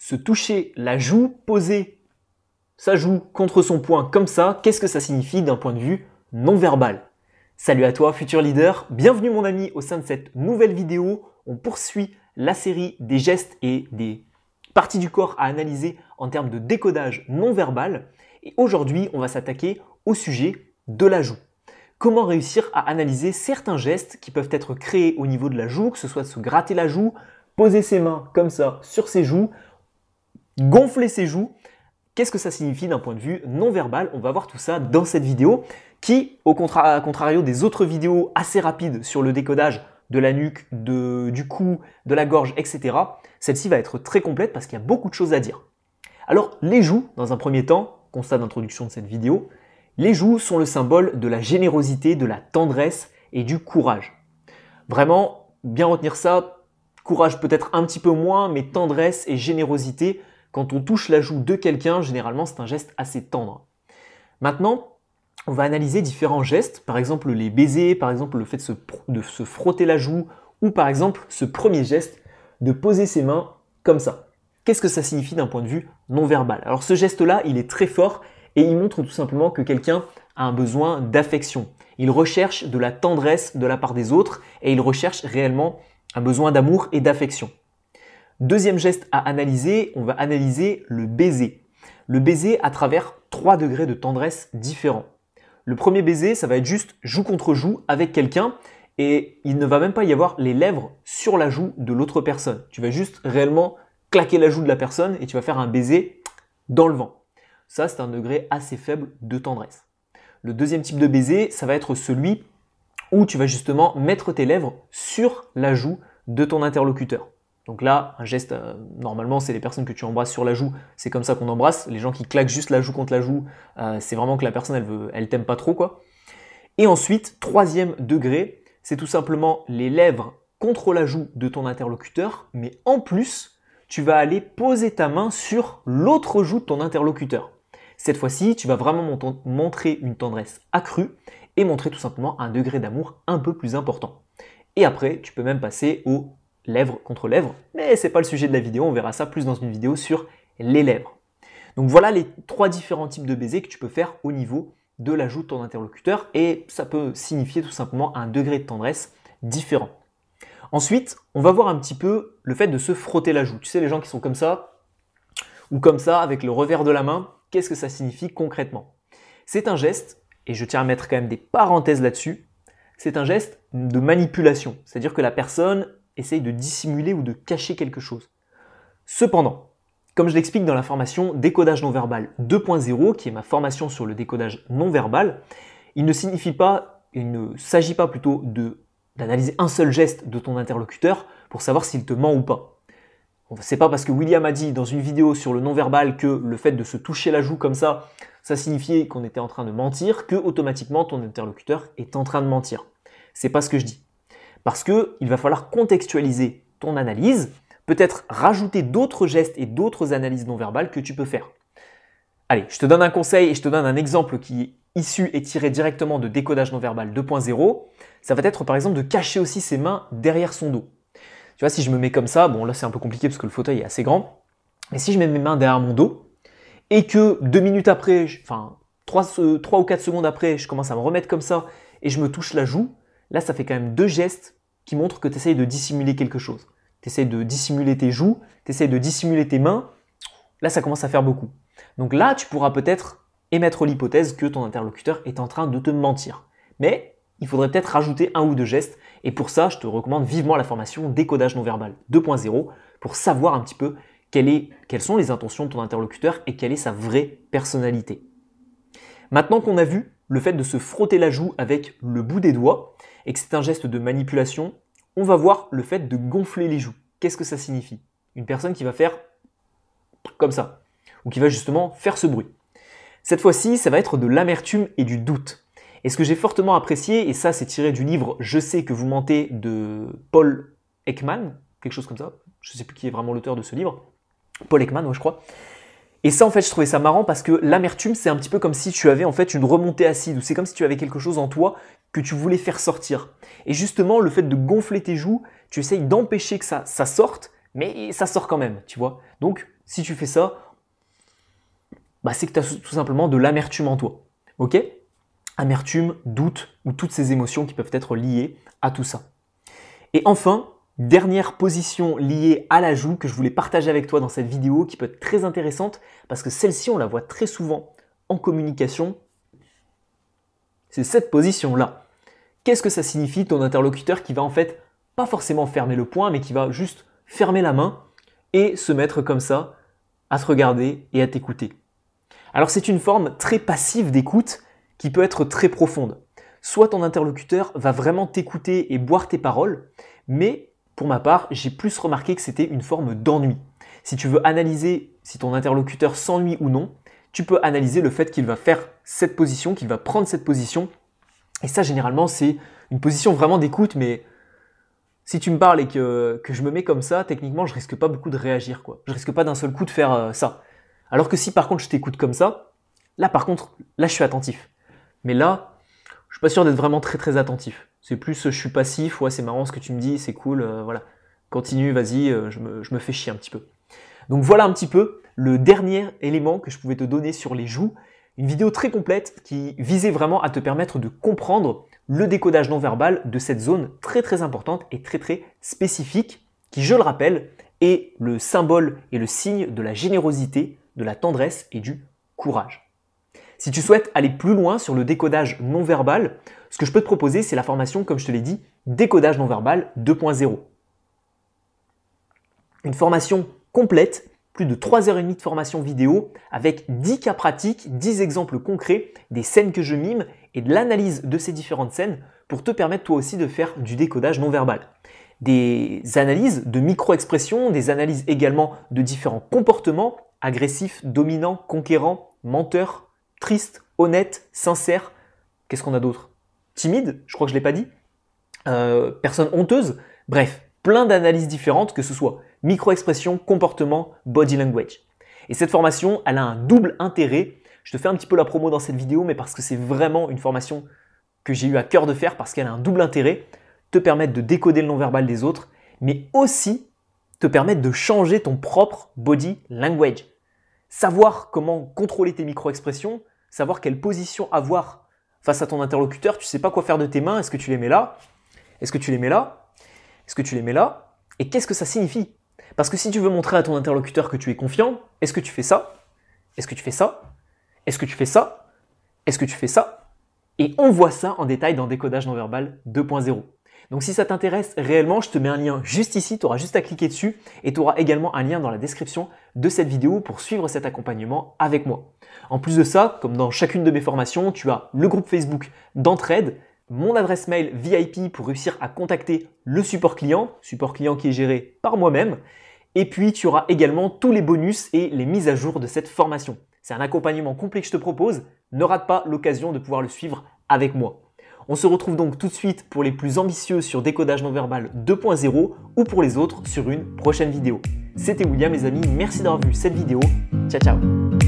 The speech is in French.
Se toucher la joue, poser sa joue contre son poing comme ça, qu'est-ce que ça signifie d'un point de vue non verbal? Salut à toi futur leader, bienvenue mon ami au sein de cette nouvelle vidéo. On poursuit la série des gestes et des parties du corps à analyser en termes de décodage non verbal. Et aujourd'hui, on va s'attaquer au sujet de la joue. Comment réussir à analyser certains gestes qui peuvent être créés au niveau de la joue, que ce soit de se gratter la joue, poser ses mains comme ça sur ses joues, gonfler ses joues. Qu'est-ce que ça signifie d'un point de vue non verbal? On va voir tout ça dans cette vidéo qui, à contrario des autres vidéos assez rapides sur le décodage de la nuque, du cou, de la gorge, etc., celle-ci va être très complète parce qu'il y a beaucoup de choses à dire. Alors, les joues, dans un premier temps, constat d'introduction de cette vidéo, les joues sont le symbole de la générosité, de la tendresse et du courage. Vraiment, bien retenir ça, courage peut-être un petit peu moins, mais tendresse et générosité, quand on touche la joue de quelqu'un, généralement c'est un geste assez tendre. Maintenant, on va analyser différents gestes, par exemple les baisers, par exemple le fait de se frotter la joue, ou par exemple ce premier geste de poser ses mains comme ça. Qu'est-ce que ça signifie d'un point de vue non verbal? Alors ce geste-là, il est très fort et il montre tout simplement que quelqu'un a un besoin d'affection. Il recherche de la tendresse de la part des autres et il recherche réellement un besoin d'amour et d'affection. Deuxième geste à analyser, on va analyser le baiser. Le baiser à travers 3 degrés de tendresse différents. Le premier baiser, ça va être juste joue contre joue avec quelqu'un et il ne va même pas y avoir les lèvres sur la joue de l'autre personne. Tu vas juste réellement claquer la joue de la personne et tu vas faire un baiser dans le vent. Ça, c'est un degré assez faible de tendresse. Le deuxième type de baiser, ça va être celui où tu vas justement mettre tes lèvres sur la joue de ton interlocuteur. Donc là, un geste, normalement, c'est les personnes que tu embrasses sur la joue, c'est comme ça qu'on embrasse. Les gens qui claquent juste la joue contre la joue, c'est vraiment que la personne, elle t'aime pas trop, quoi. Et ensuite, troisième degré, c'est tout simplement les lèvres contre la joue de ton interlocuteur, mais en plus, tu vas aller poser ta main sur l'autre joue de ton interlocuteur. Cette fois-ci, tu vas vraiment montrer une tendresse accrue et montrer tout simplement un degré d'amour un peu plus important. Et après, tu peux même passer aux lèvres contre lèvres, mais ce n'est pas le sujet de la vidéo, on verra ça plus dans une vidéo sur les lèvres. Donc voilà les 3 différents types de baisers que tu peux faire au niveau de la joue de ton interlocuteur et ça peut signifier tout simplement un degré de tendresse différent. Ensuite, on va voir un petit peu le fait de se frotter la joue. Tu sais, les gens qui sont comme ça ou comme ça avec le revers de la main, qu'est-ce que ça signifie concrètement? C'est un geste, et je tiens à mettre quand même des parenthèses là-dessus, c'est un geste de manipulation, c'est-à-dire que la personne essaye de dissimuler ou de cacher quelque chose. Cependant, comme je l'explique dans la formation Décodage non verbal 2.0, qui est ma formation sur le décodage non verbal, il ne s'agit pas plutôt d'analyser un seul geste de ton interlocuteur pour savoir s'il te ment ou pas. C'est pas parce que William a dit dans une vidéo sur le non-verbal que le fait de se toucher la joue comme ça signifiait qu'on était en train de mentir, que automatiquement ton interlocuteur est en train de mentir. C'est pas ce que je dis. Parce qu'il va falloir contextualiser ton analyse, peut-être rajouter d'autres gestes et d'autres analyses non verbales que tu peux faire. Allez, je te donne un conseil et je te donne un exemple qui est issu et tiré directement de Décodage non verbal 2.0. Ça va être par exemple de cacher aussi ses mains derrière son dos. Tu vois, si je me mets comme ça, bon là c'est un peu compliqué parce que le fauteuil est assez grand, mais si je mets mes mains derrière mon dos et que 2 minutes après, 3 ou 4 secondes après, je commence à me remettre comme ça et je me touche la joue, là ça fait quand même 2 gestes qui montrent que tu essayes de dissimuler quelque chose. Tu essayes de dissimuler tes joues, tu essayes de dissimuler tes mains, là ça commence à faire beaucoup. Donc là tu pourras peut-être émettre l'hypothèse que ton interlocuteur est en train de te mentir. Mais il faudrait peut-être rajouter 1 ou 2 gestes. Et pour ça, je te recommande vivement la formation Décodage non verbal 2.0 pour savoir un petit peu quelles sont les intentions de ton interlocuteur et quelle est sa vraie personnalité. Maintenant qu'on a vu le fait de se frotter la joue avec le bout des doigts et que c'est un geste de manipulation, on va voir le fait de gonfler les joues. Qu'est-ce que ça signifie? Une personne qui va faire comme ça ou qui va justement faire ce bruit. Cette fois-ci, ça va être de l'amertume et du doute. Et ce que j'ai fortement apprécié, et ça c'est tiré du livre « Je sais que vous mentez » de Paul Ekman, quelque chose comme ça, je ne sais plus qui est vraiment l'auteur de ce livre, Paul Ekman, ouais, je crois. Et ça en fait je trouvais ça marrant parce que l'amertume c'est un petit peu comme si tu avais en fait une remontée acide, ou c'est comme si tu avais quelque chose en toi que tu voulais faire sortir. Et justement le fait de gonfler tes joues, tu essayes d'empêcher que ça sorte, mais ça sort quand même, tu vois. Donc, si tu fais ça, bah, c'est que tu as tout simplement de l'amertume en toi. Ok? Amertume, doute ou toutes ces émotions qui peuvent être liées à tout ça. Et enfin, dernière position liée à la joue que je voulais partager avec toi dans cette vidéo qui peut être très intéressante parce que celle-ci, on la voit très souvent en communication. C'est cette position-là. Qu'est-ce que ça signifie ton interlocuteur qui va en fait pas forcément fermer le poing mais qui va juste fermer la main et se mettre comme ça à te regarder et à t'écouter? Alors c'est une forme très passive d'écoute qui peut être très profonde. Soit ton interlocuteur va vraiment t'écouter et boire tes paroles, mais pour ma part, j'ai plus remarqué que c'était une forme d'ennui. Si tu veux analyser si ton interlocuteur s'ennuie ou non, tu peux analyser le fait qu'il va faire cette position, qu'il va prendre cette position. Et ça, généralement, c'est une position vraiment d'écoute, mais si tu me parles et que je me mets comme ça, techniquement, je risque pas beaucoup de réagir, quoi. Je risque pas d'un seul coup de faire ça. Alors que si par contre je t'écoute comme ça, là par contre, là je suis attentif. Mais là, je suis pas sûr d'être vraiment très très attentif. C'est plus je suis passif, ouais c'est marrant ce que tu me dis, c'est cool, voilà. Continue, vas-y, je me fais chier un petit peu. Donc voilà un petit peu le dernier élément que je pouvais te donner sur les joues. Une vidéo très complète qui visait vraiment à te permettre de comprendre le décodage non verbal de cette zone très très importante et très très spécifique qui, je le rappelle, est le symbole et le signe de la générosité, de la tendresse et du courage. Si tu souhaites aller plus loin sur le décodage non verbal, ce que je peux te proposer, c'est la formation, comme je te l'ai dit, décodage non verbal 2.0. Une formation complète, plus de 3h30 de formation vidéo avec 10 cas pratiques, 10 exemples concrets, des scènes que je mime et de l'analyse de ces différentes scènes pour te permettre toi aussi de faire du décodage non verbal. Des analyses de micro-expressions, des analyses également de différents comportements, agressif, dominant, conquérant, menteur, triste, honnête, sincère. Qu'est-ce qu'on a d'autre? Timide, je crois que je ne l'ai pas dit. Personne honteuse. Bref, plein d'analyses différentes, que ce soit micro-expression, comportement, body language. Et cette formation, elle a un double intérêt. Je te fais un petit peu la promo dans cette vidéo, mais parce que c'est vraiment une formation que j'ai eu à cœur de faire, parce qu'elle a un double intérêt. Te permettre de décoder le non-verbal des autres, mais aussi te permettre de changer ton propre body language. Savoir comment contrôler tes micro-expressions, savoir quelle position avoir face à ton interlocuteur, tu ne sais pas quoi faire de tes mains, est-ce que tu les mets là? Est-ce que tu les mets là? Est-ce que tu les mets là? Et qu'est-ce que ça signifie? Parce que si tu veux montrer à ton interlocuteur que tu es confiant, est-ce que tu fais ça? Est-ce que tu fais ça? Est-ce que tu fais ça? Est-ce que tu fais ça? Et on voit ça en détail dans Décodage non verbal 2.0. Donc si ça t'intéresse réellement, je te mets un lien juste ici, tu auras juste à cliquer dessus et tu auras également un lien dans la description de cette vidéo pour suivre cet accompagnement avec moi. En plus de ça, comme dans chacune de mes formations, tu as le groupe Facebook d'entraide, mon adresse mail VIP pour réussir à contacter le support client qui est géré par moi-même, et puis tu auras également tous les bonus et les mises à jour de cette formation. C'est un accompagnement complet que je te propose, ne rate pas l'occasion de pouvoir le suivre avec moi. On se retrouve donc tout de suite pour les plus ambitieux sur Décodage non verbal 2.0 ou pour les autres sur une prochaine vidéo. C'était William les amis, merci d'avoir vu cette vidéo. Ciao ciao.